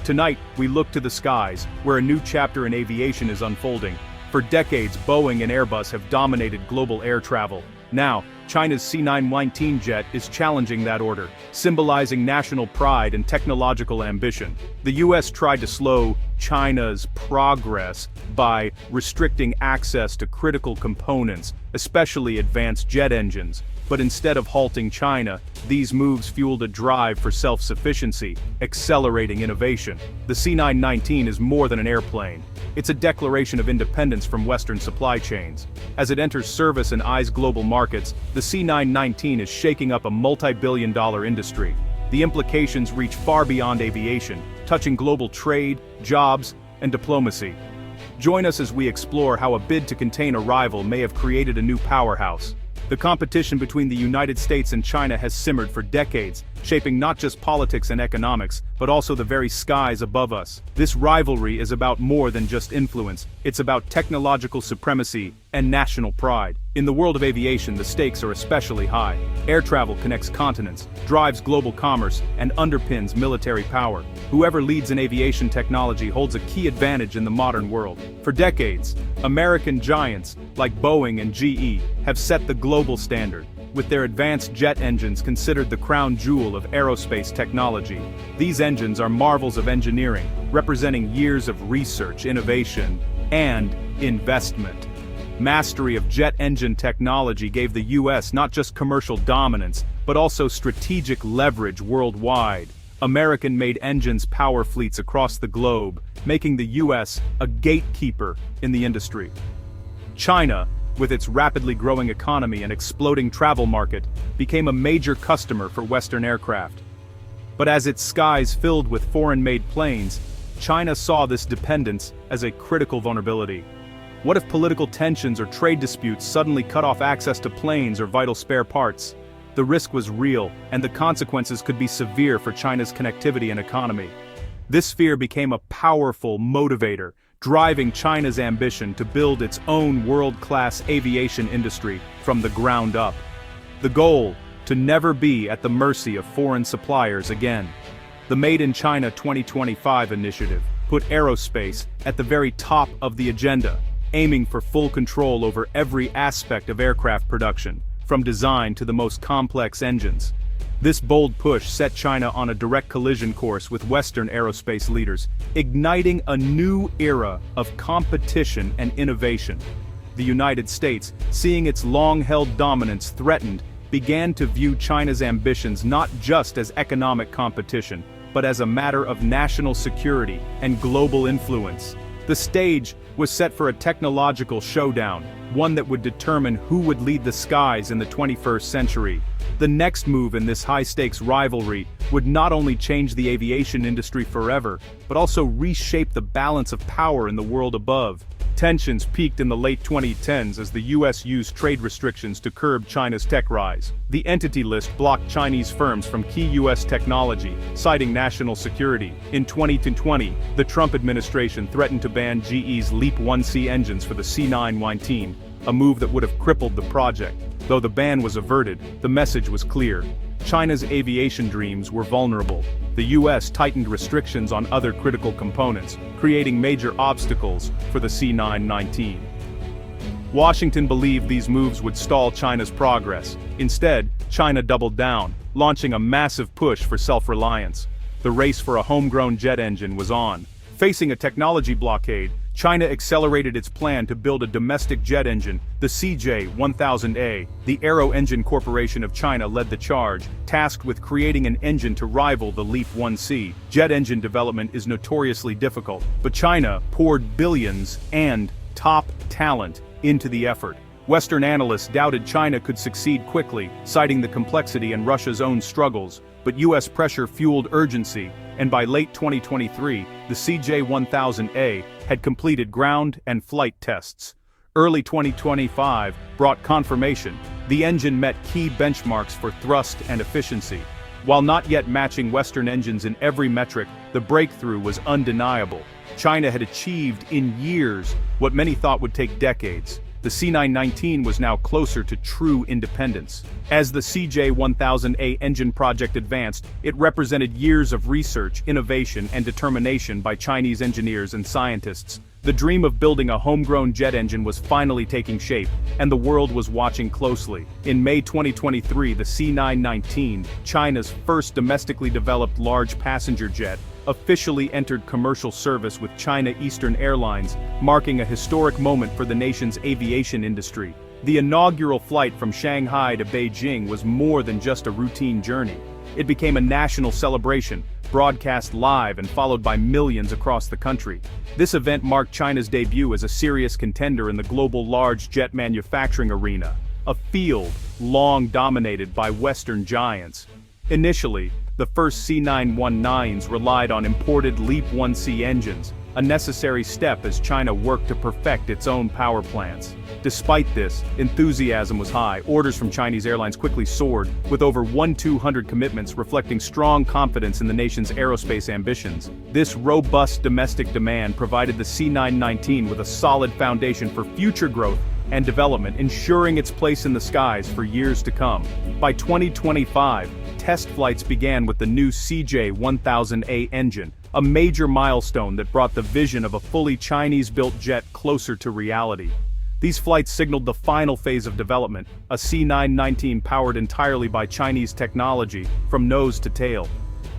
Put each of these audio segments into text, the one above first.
Tonight, we look to the skies, where a new chapter in aviation is unfolding. For decades, Boeing and Airbus have dominated global air travel. Now, China's C919 jet is challenging that order, symbolizing national pride and technological ambition. The US tried to slow China's progress by restricting access to critical components, especially advanced jet engines. But instead of halting China, these moves fueled a drive for self-sufficiency, accelerating innovation. The C919 is more than an airplane. It's a declaration of independence from Western supply chains. As it enters service and eyes global markets, the C919 is shaking up a multi-billion-dollar industry. The implications reach far beyond aviation, touching global trade, jobs, and diplomacy. Join us as we explore how a bid to contain a rival may have created a new powerhouse. The competition between the United States and China has simmered for decades, shaping not just politics and economics, but also the very skies above us. This rivalry is about more than just influence, it's about technological supremacy and national pride. In the world of aviation, the stakes are especially high. Air travel connects continents, drives global commerce, and underpins military power. Whoever leads in aviation technology holds a key advantage in the modern world. For decades, American giants, like Boeing and GE, have set the global standard, with their advanced jet engines considered the crown jewel of aerospace technology. These engines are marvels of engineering, representing years of research, innovation, and investment. Mastery of jet engine technology gave the US not just commercial dominance, but also strategic leverage worldwide. American-made engines power fleets across the globe, making the US a gatekeeper in the industry. China, with its rapidly growing economy and exploding travel market, became a major customer for Western aircraft. But as its skies filled with foreign-made planes, China saw this dependence as a critical vulnerability. What if political tensions or trade disputes suddenly cut off access to planes or vital spare parts? The risk was real, and the consequences could be severe for China's connectivity and economy. This fear became a powerful motivator, driving China's ambition to build its own world-class aviation industry from the ground up. The goal: to never be at the mercy of foreign suppliers again. The Made in China 2025 initiative put aerospace at the very top of the agenda, aiming for full control over every aspect of aircraft production, from design to the most complex engines. This bold push set China on a direct collision course with Western aerospace leaders, igniting a new era of competition and innovation. The United States, seeing its long-held dominance threatened, began to view China's ambitions not just as economic competition, but as a matter of national security and global influence. The stage was set for a technological showdown, one that would determine who would lead the skies in the 21st century. The next move in this high-stakes rivalry would not only change the aviation industry forever, but also reshape the balance of power in the world above. Tensions peaked in the late 2010s as the US used trade restrictions to curb China's tech rise. The Entity List blocked Chinese firms from key US technology, citing national security. In 2020, the Trump administration threatened to ban GE's LEAP 1C engines for the C919, a move that would have crippled the project. Though the ban was averted, the message was clear. China's aviation dreams were vulnerable. The US tightened restrictions on other critical components, creating major obstacles for the C919. Washington believed these moves would stall China's progress. Instead, China doubled down, launching a massive push for self-reliance. The race for a homegrown jet engine was on. Facing a technology blockade, China accelerated its plan to build a domestic jet engine, the CJ-1000A. The Aero Engine Corporation of China led the charge, tasked with creating an engine to rival the LEAP 1C. Jet engine development is notoriously difficult, but China poured billions and top talent into the effort. Western analysts doubted China could succeed quickly, citing the complexity and Russia's own struggles, but US pressure fueled urgency, and by late 2023, the CJ-1000A had completed ground and flight tests. Early 2025 brought confirmation. The engine met key benchmarks for thrust and efficiency. While not yet matching Western engines in every metric, the breakthrough was undeniable. China had achieved in years what many thought would take decades. the C919 was now closer to true independence. As the CJ1000A engine project advanced, it represented years of research, innovation, and determination by Chinese engineers and scientists. The dream of building a homegrown jet engine was finally taking shape, and the world was watching closely. In May 2023, the C919, China's first domestically developed large passenger jet, officially entered commercial service with China Eastern Airlines, marking a historic moment for the nation's aviation industry. The inaugural flight from Shanghai to Beijing was more than just a routine journey. It became a national celebration, broadcast live and followed by millions across the country. This event marked China's debut as a serious contender in the global large jet manufacturing arena, a field long dominated by Western giants. Initially, the first C919s relied on imported LEAP-1C engines, a necessary step as China worked to perfect its own power plants. Despite this, enthusiasm was high. Orders from Chinese airlines quickly soared, with over 1,200 commitments reflecting strong confidence in the nation's aerospace ambitions. This robust domestic demand provided the C919 with a solid foundation for future growth and development, ensuring its place in the skies for years to come. By 2025, test flights began with the new CJ1000A engine, a major milestone that brought the vision of a fully Chinese-built jet closer to reality. These flights signaled the final phase of development, a C919 powered entirely by Chinese technology, from nose to tail.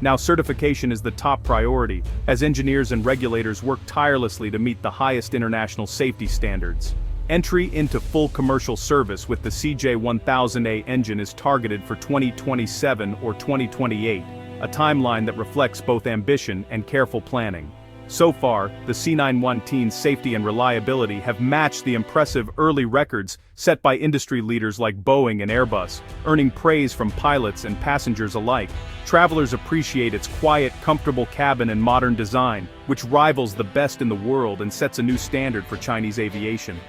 Now certification is the top priority, as engineers and regulators work tirelessly to meet the highest international safety standards. Entry into full commercial service with the CJ1000A engine is targeted for 2027 or 2028, a timeline that reflects both ambition and careful planning. So far, the C919's safety and reliability have matched the impressive early records set by industry leaders like Boeing and Airbus, earning praise from pilots and passengers alike. Travelers appreciate its quiet, comfortable cabin and modern design, which rivals the best in the world and sets a new standard for Chinese aviation.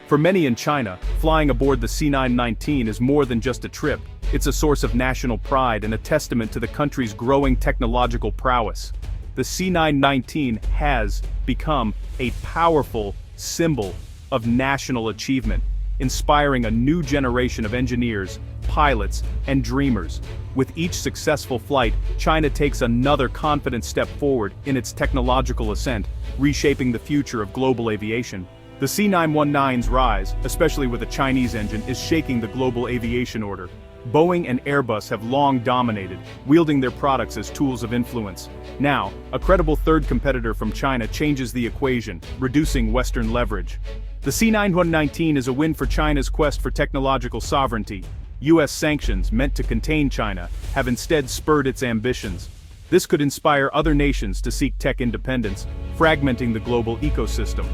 For many in China, flying aboard the C919 is more than just a trip. It's a source of national pride and a testament to the country's growing technological prowess. The C919 has become a powerful symbol of national achievement, inspiring a new generation of engineers, pilots, and dreamers. With each successful flight, China takes another confident step forward in its technological ascent, reshaping the future of global aviation. The C919's rise, especially with a Chinese engine, is shaking the global aviation order. Boeing and Airbus have long dominated, wielding their products as tools of influence. Now, a credible third competitor from China changes the equation, reducing Western leverage. The C919 is a win for China's quest for technological sovereignty. US sanctions, meant to contain China, have instead spurred its ambitions. This could inspire other nations to seek tech independence, fragmenting the global ecosystem.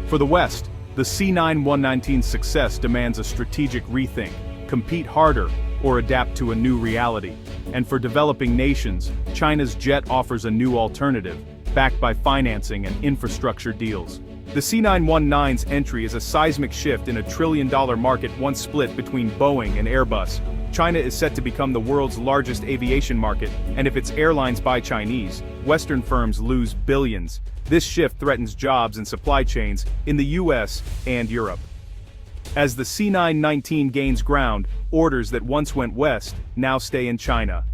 For the West, the C919's success demands a strategic rethink, compete harder, or adapt to a new reality. And for developing nations, China's jet offers a new alternative, backed by financing and infrastructure deals. The C919's entry is a seismic shift in a trillion-dollar market once split between Boeing and Airbus. China is set to become the world's largest aviation market, and if its airlines buy Chinese, Western firms lose billions. This shift threatens jobs and supply chains in the US and Europe. As the C919 gains ground, orders that once went west now stay in China.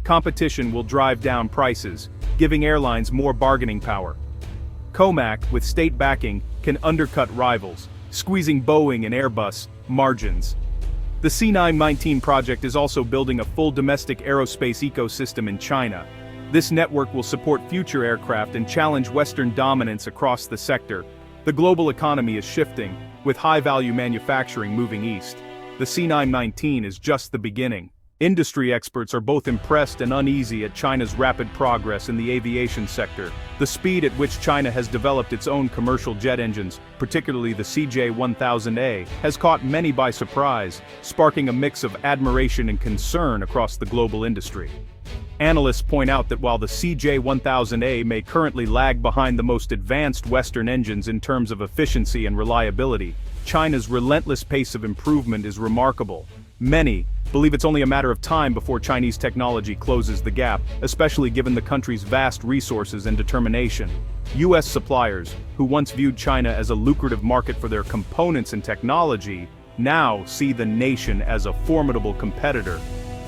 Competition will drive down prices, giving airlines more bargaining power. COMAC, with state backing, can undercut rivals, squeezing Boeing and Airbus margins. The C919 project is also building a full domestic aerospace ecosystem in China. This network will support future aircraft and challenge Western dominance across the sector. The global economy is shifting, with high-value manufacturing moving east. The C919 is just the beginning. Industry experts are both impressed and uneasy at China's rapid progress in the aviation sector. The speed at which China has developed its own commercial jet engines, particularly the CJ1000A, has caught many by surprise, sparking a mix of admiration and concern across the global industry. Analysts point out that while the CJ1000A may currently lag behind the most advanced Western engines in terms of efficiency and reliability, China's relentless pace of improvement is remarkable. Many, believe it's only a matter of time before Chinese technology closes the gap, especially given the country's vast resources and determination. US suppliers, who once viewed China as a lucrative market for their components and technology, now see the nation as a formidable competitor.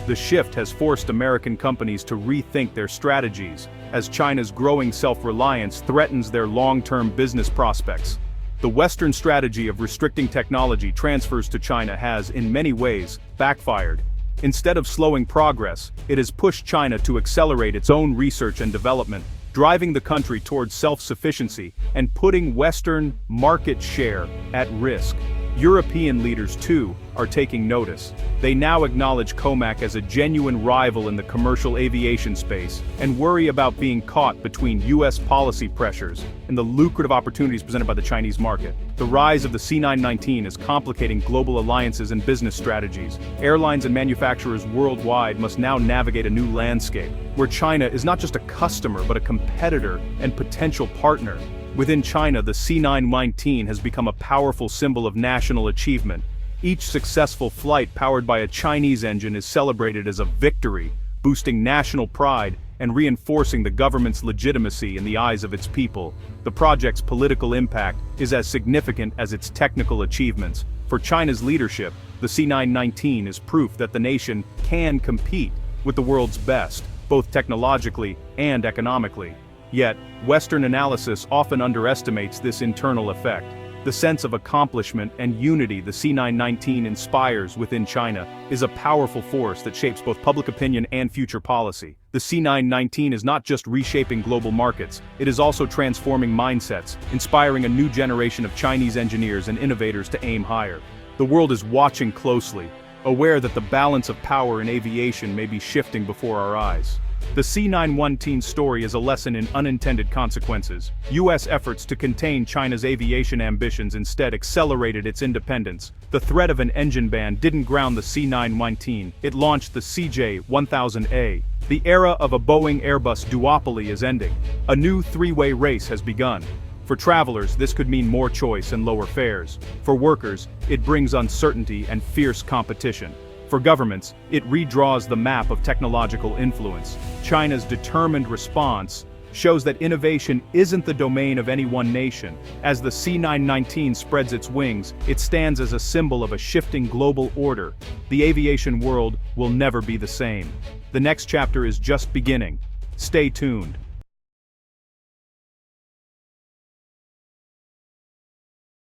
The shift has forced American companies to rethink their strategies, as China's growing self-reliance threatens their long-term business prospects. The Western strategy of restricting technology transfers to China has, in many ways, backfired. Instead of slowing progress, it has pushed China to accelerate its own research and development, driving the country towards self-sufficiency and putting Western market share at risk. European leaders, too, are taking notice. They now acknowledge COMAC as a genuine rival in the commercial aviation space and worry about being caught between US policy pressures and the lucrative opportunities presented by the Chinese market. The rise of the C919 is complicating global alliances and business strategies. Airlines and manufacturers worldwide must now navigate a new landscape, where China is not just a customer but a competitor and potential partner. Within China, the C919 has become a powerful symbol of national achievement. Each successful flight powered by a Chinese engine is celebrated as a victory, boosting national pride and reinforcing the government's legitimacy in the eyes of its people. The project's political impact is as significant as its technical achievements. For China's leadership, the C919 is proof that the nation can compete with the world's best, both technologically and economically. Yet, Western analysis often underestimates this internal effect. The sense of accomplishment and unity the C919 inspires within China is a powerful force that shapes both public opinion and future policy. The C919 is not just reshaping global markets, it is also transforming mindsets, inspiring a new generation of Chinese engineers and innovators to aim higher. The world is watching closely, aware that the balance of power in aviation may be shifting before our eyes. The C919 story is a lesson in unintended consequences. US efforts to contain China's aviation ambitions instead accelerated its independence. The threat of an engine ban didn't ground the C919, it launched the CJ-1000A. The era of a Boeing-Airbus duopoly is ending. A new three-way race has begun. For travelers, this could mean more choice and lower fares. For workers, it brings uncertainty and fierce competition. For governments, it redraws the map of technological influence. China's determined response shows that innovation isn't the domain of any one nation. As the C919 spreads its wings, it stands as a symbol of a shifting global order. The aviation world will never be the same. The next chapter is just beginning. Stay tuned.